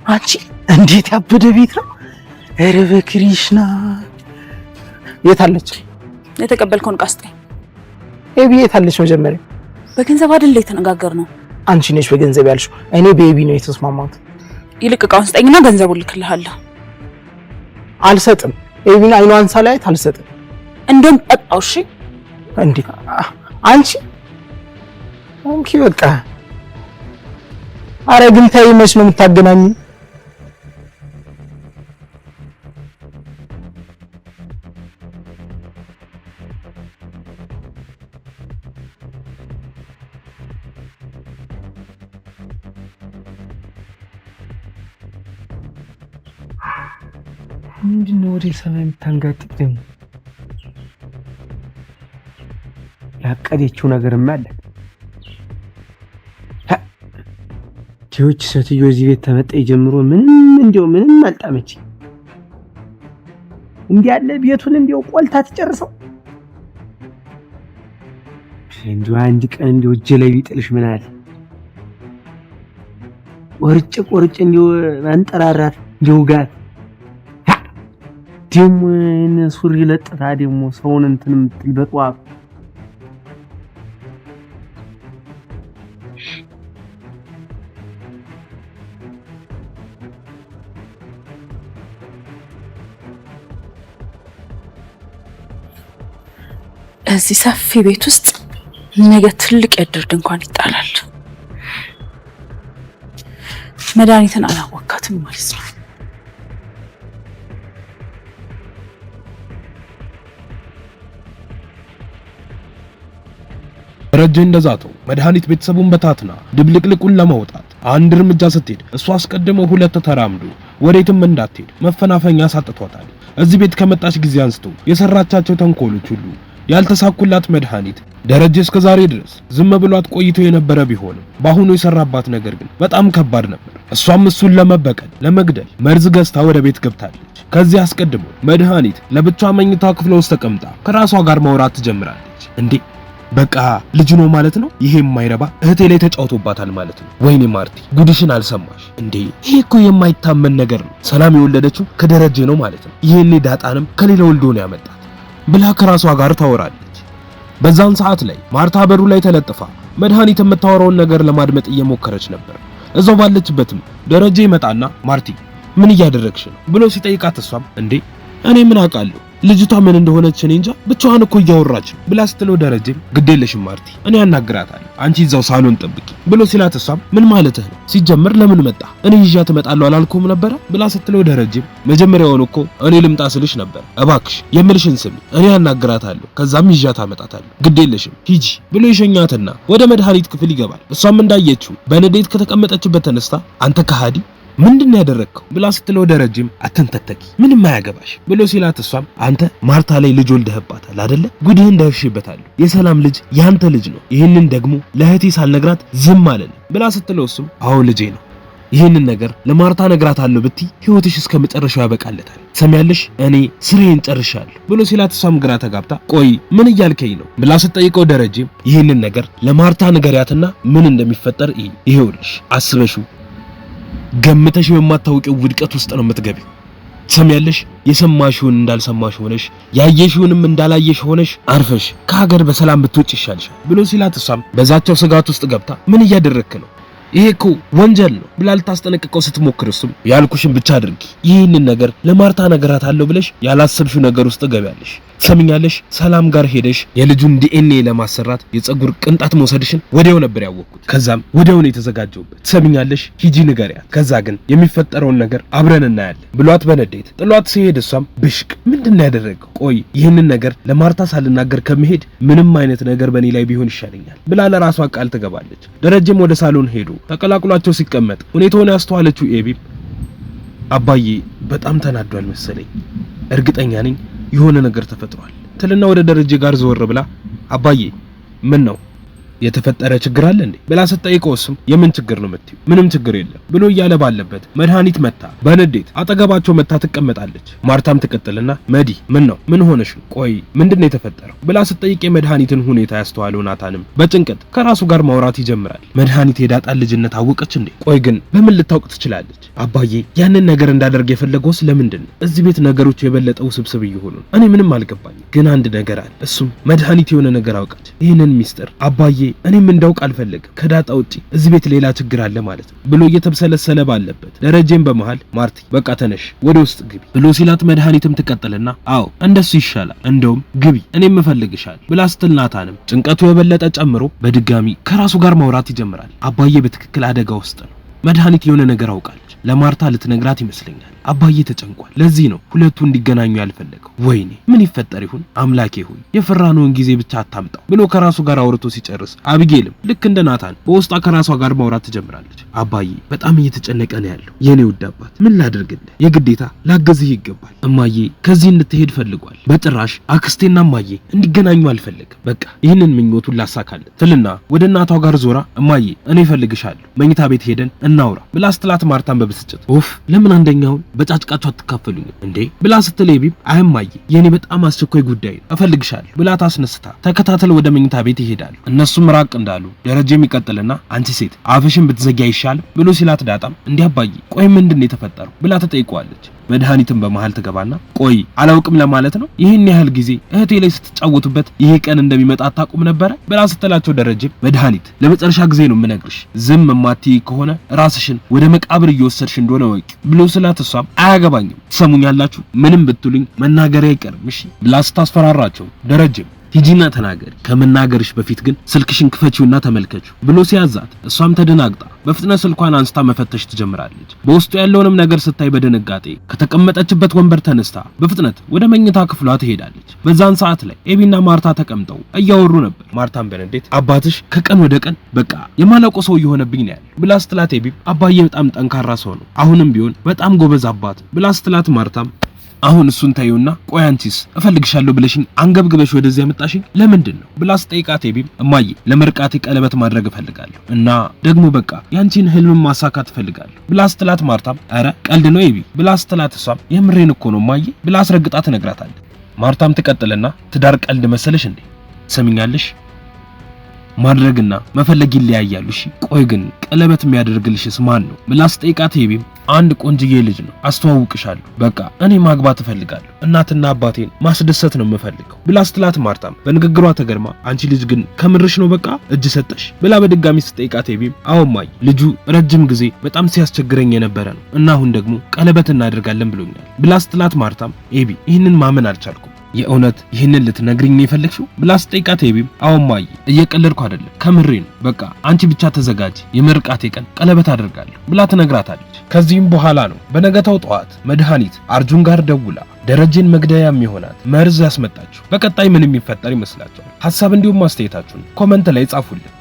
አንቺ እንዴት ያበደ ቤት ነው! ኧረ በክሪሽና የት አለች? የተቀበልከውን ቃስጠኝ ኤቢ የት አለች? መጀመሪያ በገንዘብ አይደል የተነጋገርነው? አንቺ ነሽ በገንዘብ ያልሽው፣ እኔ በኤቢ ነው የተስማማሁት። ይልቅ እቃውን ስጠኝና ገንዘቡን ልክልሃለሁ። አልሰጥም። ኤቢን አይኗን ሳላያት አልሰጥም። እንደም ጠጣው። እሺ እንዴ አንቺ አንቺ በቃ አረ ግን ታይ መች ነው የምታገናኙ? ምንድነው ወደ ሰማይ የምታንጋጥጥ? ደግሞ ያቀደችው ነገርም አለ። ቲዮች ሴትዮ እዚህ ቤት ተመጣይ ጀምሮ ምንም አልጣመች። እንዲህ ያለ ቤቱን እንዲው ቆልታ ትጨርሰው። እንዲው አንድ ቀን እንዲው እጄ ላይ ቢጥልሽ ምን አለ? ቆርጬ እንዲው አንጠራራት እንዲው ጋር ደሞ ሱሪ ለጥታ ደሞ ሰውን እንትን የምትልበጧ እዚህ ሰፊ ቤት ውስጥ ነገ ትልቅ የእድር ድንኳን ይጣላል። መድኃኒትን አላወካትም ማለት ነው። ደረጀ እንደዛተው መድኃኒት ቤተሰቡን በታትና ድብልቅልቁን ለማውጣት አንድ እርምጃ ስትሄድ እሱ አስቀድሞ ሁለት ተራምዶ ወዴትም እንዳትሄድ መፈናፈኛ ሳጥቷታል። እዚህ ቤት ከመጣች ጊዜ አንስቶ የሰራቻቸው ተንኮሎች ሁሉ ያልተሳኩላት መድኃኒት ደረጀ እስከዛሬ ድረስ ዝም ብሏት ቆይቶ የነበረ ቢሆንም በአሁኑ የሰራባት ነገር ግን በጣም ከባድ ነበር። እሷም እሱን ለመበቀል ለመግደል መርዝ ገዝታ ወደ ቤት ገብታለች። ከዚህ አስቀድሞ መድኃኒት ለብቻዋ መኝታ ክፍል ውስጥ ተቀምጣ ከራሷ ጋር ማውራት ትጀምራለች። እንዴ በቃ ልጅ ነው ማለት ነው። ይሄ የማይረባ እህቴ ላይ ተጫውቶባታል ማለት ነው። ወይኔ ማርቲ ጉድሽን አልሰማሽ እንዴ? ይሄ እኮ የማይታመን ነገር ነው። ሰላም የወለደችው ከደረጀ ነው ማለት ነው። ይሄኔ ዳጣንም ከሌላ ወልዶ ነው ያመጣት ብላ ከራሷ ጋር ታወራለች። በዛን ሰዓት ላይ ማርታ በሩ ላይ ተለጥፋ መድኃኒት የምታወራውን ነገር ለማድመጥ እየሞከረች ነበር። እዛው ባለችበትም ደረጀ ይመጣና ማርቲ ምን እያደረግሽ ነው ብሎ ሲጠይቃት እሷም እንዴ እኔ ምን አውቃለሁ ልጅቷ ምን እንደሆነች እኔ እንጃ ብቻዋን እኮ እያወራች ብላ ስትለው ደረጀም ግዴለሽም ማርቲ እኔ አናግራታለሁ አንቺ እዛው ሳሎን ጠብቂ ብሎ ሲላት እሷም ምን ማለትህ ነው ሲጀመር ለምን መጣ እኔ ይዣት እመጣለሁ አላልኩም ነበር ብላ ስትለው ደረጀም መጀመሪያውን እኮ እኔ ልምጣ ስልሽ ነበር እባክሽ የምልሽን ስሚ እኔ አናግራታለሁ ከዛም ይዣት አመጣታለሁ ግዴለሽም ሂጂ ብሎ ይሸኛትና ወደ መድኃኒት ክፍል ይገባል። እሷም እንዳየችው በንዴት ከተቀመጠችበት ተነስታ አንተ ከሃዲ ምንድነው ያደረግከው ብላ ስትለው ደረጀም አትንተተኪ ምንም አያገባሽ ብሎ ሲላት እሷም አንተ ማርታ ላይ ልጅ ወልደህባታል አይደለ ጉድህን ደርሽበታል የሰላም ልጅ ያንተ ልጅ ነው ይሄንን ደግሞ ለእህቴ ሳልነግራት ዝም አለኝ ብላ ስትለው እሱም አዎ ልጄ ነው ይሄንን ነገር ለማርታ ነግራታለሁ ብትይ ህይወትሽ እስከመጨረሻው ያበቃለታል ሰሚያለሽ እኔ ስሬን ጨርሻለሁ ብሎ ሲላት እሷም ግራ ተጋብታ ቆይ ምን እያልከኝ ነው ብላ ስትጠይቀው ደረጀም ይሄንን ነገር ለማርታ ንገሪያትና ምን እንደሚፈጠር ይሄውልሽ አስበሽው ገምተሽ የማታውቂው ውድቀት ውስጥ ነው የምትገቢው ሰሚያለሽ የሰማሽውን እንዳልሰማሽ ሆነሽ ያየሽውንም እንዳላየሽ ሆነሽ አርፈሽ ከሀገር በሰላም ብትወጪ ይሻልሻል ብሎ ሲላት እሷም በዛቸው ስጋት ውስጥ ገብታ ምን እያደረክ ነው ይሄ እኮ ወንጀል ነው ብላ ልታስጠነቅቀው ስትሞክር እሱም ያልኩሽን ብቻ አድርጊ ይሄንን ነገር ለማርታ ነገራታለሁ ብለሽ ያላሰብሽው ነገር ውስጥ ገቢያለሽ ሰሚኛለሽ ሰላም ጋር ሄደሽ የልጁን ዲኤንኤ ለማሰራት የፀጉር ቅንጣት መውሰድሽን ወዲያው ነበር ያወቅኩት ከዛም ወዲያው ነው የተዘጋጀውበት ሰሚኛለሽ ሂጂ ንገሪያት ከዛ ግን የሚፈጠረውን ነገር አብረን እናያለን ብሏት በነዴት ጥሏት ሲሄድ እሷም ብሽቅ ምንድነው ያደረገው ቆይ ይሄንን ነገር ለማርታ ሳልናገር ከመሄድ ምንም አይነት ነገር በኔ ላይ ቢሆን ይሻለኛል ብላ ለራሷ ቃል ትገባለች። ደረጀም ወደ ሳሎን ሄዶ ተቀላቅሏቸው ሲቀመጥ ሁኔታውን ያስተዋለችው ኤቢ አባዬ በጣም ተናዷል መሰለኝ እርግጠኛ ነኝ የሆነ ነገር ተፈጥሯል ትልና ወደ ደረጀ ጋር ዘወር ብላ አባዬ ምን ነው የተፈጠረ ችግር አለ እንዴ ብላ ስትጠይቀው እሱም የምን ችግር ነው የምትይው? ምንም ችግር የለም ብሎ እያለ ባለበት መድኃኒት መታ በንዴት አጠገባቸው መታ ትቀመጣለች። ማርታም ትቀጥልና መዲ ምን ሆነሽ ነው? ቆይ ምንድነው የተፈጠረው ብላ ስትጠይቅ የመድኃኒትን ሁኔታ ያስተዋለው ናታንም በጭንቀት ከራሱ ጋር ማውራት ይጀምራል። መድኃኒት የዳጣን ልጅነት አወቀች እንዴ? ቆይ ግን በምን ልታውቅ ትችላለች? አባዬ ያንን ነገር እንዳደርግ የፈለገው ስለምንድን ነው? እዚህ ቤት ነገሮች የበለጠ ውስብስብ እየሆኑ ነው። እኔ ምንም አልገባኝ፣ ግን አንድ ነገር አለ። እሱም መድኃኒት የሆነ ነገር አውቃች። ይህንን ሚስጥር አባዬ እኔም እንዳውቅ አልፈልግም። ከዳጣ ውጪ እዚህ ቤት ሌላ ችግር አለ ማለት ነው ብሎ እየተብሰለሰለ ባለበት ደረጀም በመሃል ማርቲ በቃ ተነሽ ወደ ውስጥ ግቢ ብሎ ሲላት መድኃኒትም ትቀጥልና አዎ እንደሱ ይሻላል፣ እንደውም ግቢ እኔም እፈልግሻለሁ ብላ ስትል ናታንም ጭንቀቱ የበለጠ ጨምሮ በድጋሚ ከራሱ ጋር ማውራት ይጀምራል። አባዬ በትክክል አደጋ ውስጥ ነው። መድኃኒት የሆነ ነገር አውቃለች። ለማርታ ልትነግራት ይመስለኛል። አባዬ ተጨንቋል። ለዚህ ነው ሁለቱ እንዲገናኙ ያልፈለገው። ወይኔ ምን ይፈጠር ይሁን? አምላኬ ሆይ የፈራነውን ጊዜ ብቻ አታምጣው ብሎ ከራሱ ጋር አውርቶ ሲጨርስ አቢጌልም ልክ እንደ ናታን በውስጧ ከራሷ ጋር ማውራት ትጀምራለች። አባዬ በጣም እየተጨነቀ ነው ያለው። የኔ ውድ አባት ምን ላድርግልህ? የግዴታ ላገዝህ ይገባል። እማዬ ከዚህ እንድትሄድ ፈልጓል። በጭራሽ አክስቴና እማዬ እንዲገናኙ አልፈልግም። በቃ ይህንን ምኞቱን ላሳካለት ትልና ወደ እናቷ ጋር ዞራ እማዬ እኔ እፈልግሻለሁ፣ መኝታ ቤት ሄደን እናውራ ብላ ስትላት ማርታን በብስጭት ኡፍ ለምን አንደኛውን በጫጭቃቸው አትካፈሉኝ እንዴ ብላ ስትል ኤቢም አይማዬ የኔ በጣም አስቸኳይ ጉዳይ ነው እፈልግሻለሁ ብላ ታስነስታ ተከታተል ወደ መኝታ ቤት ይሄዳል። እነሱም ራቅ እንዳሉ ደረጀም ይቀጥልና አንቺ ሴት አፍሽን ብትዘጊ አይሻልም ብሎ ሲላት ዳጣም እንዴ አባዬ ቆይ ምንድነው የተፈጠረው ብላ ተጠይቀዋለች። መድኃኒትም በመሃል ትገባና ቆይ አላውቅም ለማለት ነው? ይህን ያህል ጊዜ እህቴ ላይ ስትጫወቱበት ይሄ ቀን እንደሚመጣ አታውቁም ነበረ ብላ ስትላቸው ደረጀም መድኃኒት ለመጨረሻ ጊዜ ነው የምነግርሽ፣ ዝም የማትይ ከሆነ ራስሽን ወደ መቃብር እየወሰድሽ እንደሆነ ወቂ ብሎ ስላት እሷም አያገባኝም፣ ትሰሙኛላችሁ፣ ምንም ብትሉኝ መናገሬ አይቀርም እሺ ብላ ስታስፈራራቸው ደረጀም ሂጂና ተናገሪ፣ ከመናገርሽ በፊት ግን ስልክሽን ክፈቺውና ተመልከቺው ብሎ ሲያዛት እሷም ተደናግጣ በፍጥነት ስልኳን አንስታ መፈተሽ ትጀምራለች። በውስጡ ያለውንም ነገር ስታይ በድንጋጤ ከተቀመጠችበት ወንበር ተነስታ በፍጥነት ወደ መኝታ ክፍሏ ትሄዳለች። በዛን ሰዓት ላይ ኤቢና ማርታ ተቀምጠው እያወሩ ነበር። ማርታም በንዴት አባትሽ ከቀን ወደ ቀን በቃ የማላውቀው ሰው እየሆነብኝ ነው ያለው ብላ ስትላት ኤቢ አባዬ በጣም ጠንካራ ሰው ነው፣ አሁንም ቢሆን በጣም ጎበዝ አባት ብላ ስትላት ማርታም አሁን እሱን ታዩና ቆይ አንቺስ እፈልግሻለሁ ብለሽኝ አንገብግበሽ ወደዚህ ያመጣሽኝ ለምንድን ነው ብላ ስጠይቃት ኤቢም እማዬ ለምርቃቴ ቀለበት ማድረግ እፈልጋለሁ እና ደግሞ በቃ ያንቺን ህልም ማሳካት እፈልጋለሁ ብላ ስትላት ማርታም አረ ቀልድ ነው ኤቢ ብላ ስትላት እሷም የምሬን እኮ ነው እማዬ ብላ አስረግጣ ትነግራታለች። ማርታም ትቀጥልና ትዳር ቀልድ መሰለሽ እንዴ? ትሰሚኛለሽ? ማድረግና መፈለግ ይለያያሉ። እሺ ቆይ ግን ቀለበት የሚያደርግልሽስ ማን ነው ብላ ስጠይቃት ኤቢም አንድ ቆንጅዬ ልጅ ነው አስተዋውቅሻለሁ፣ በቃ እኔ ማግባት እፈልጋለሁ፣ እናትና አባቴን ማስደሰት ነው የምፈልገው ብላ ስትላት ማርታም በንግግሯ ተገርማ አንቺ ልጅ ግን ከምርሽ ነው በቃ እጅ ሰጠሽ ብላ በድጋሚ ስጠይቃት ኤቢም አዎ እማዬ ልጁ ረጅም ጊዜ በጣም ሲያስቸግረኝ የነበረ ነው እና አሁን ደግሞ ቀለበት እናደርጋለን ብሎኛል ብላ ስትላት ማርታም ኤቢ ይህንን ማመን አልቻልኩም፣ የእውነት ይህንን ልትነግሪኝ ነው የፈለግሽው ብላ ስጠይቃት ኤቢም አዎ እማዬ እየቀለድኩ አይደለም ከምሬ ነው፣ በቃ አንቺ ብቻ ተዘጋጂ፣ የምርቃቴ ቀን ቀለበት አደርጋለሁ ብላ ትነግራታለች። ከዚህም በኋላ ነው በነገታው ጠዋት መድኃኒት አርጁን ጋር ደውላ ደረጀን መግደያ የሚሆናት መርዝ ያስመጣችሁ። በቀጣይ ምን የሚፈጠር ይመስላችኋል? ሐሳብ እንዲሁም ማስተያየታችሁን ኮሜንት ላይ ጻፉልን።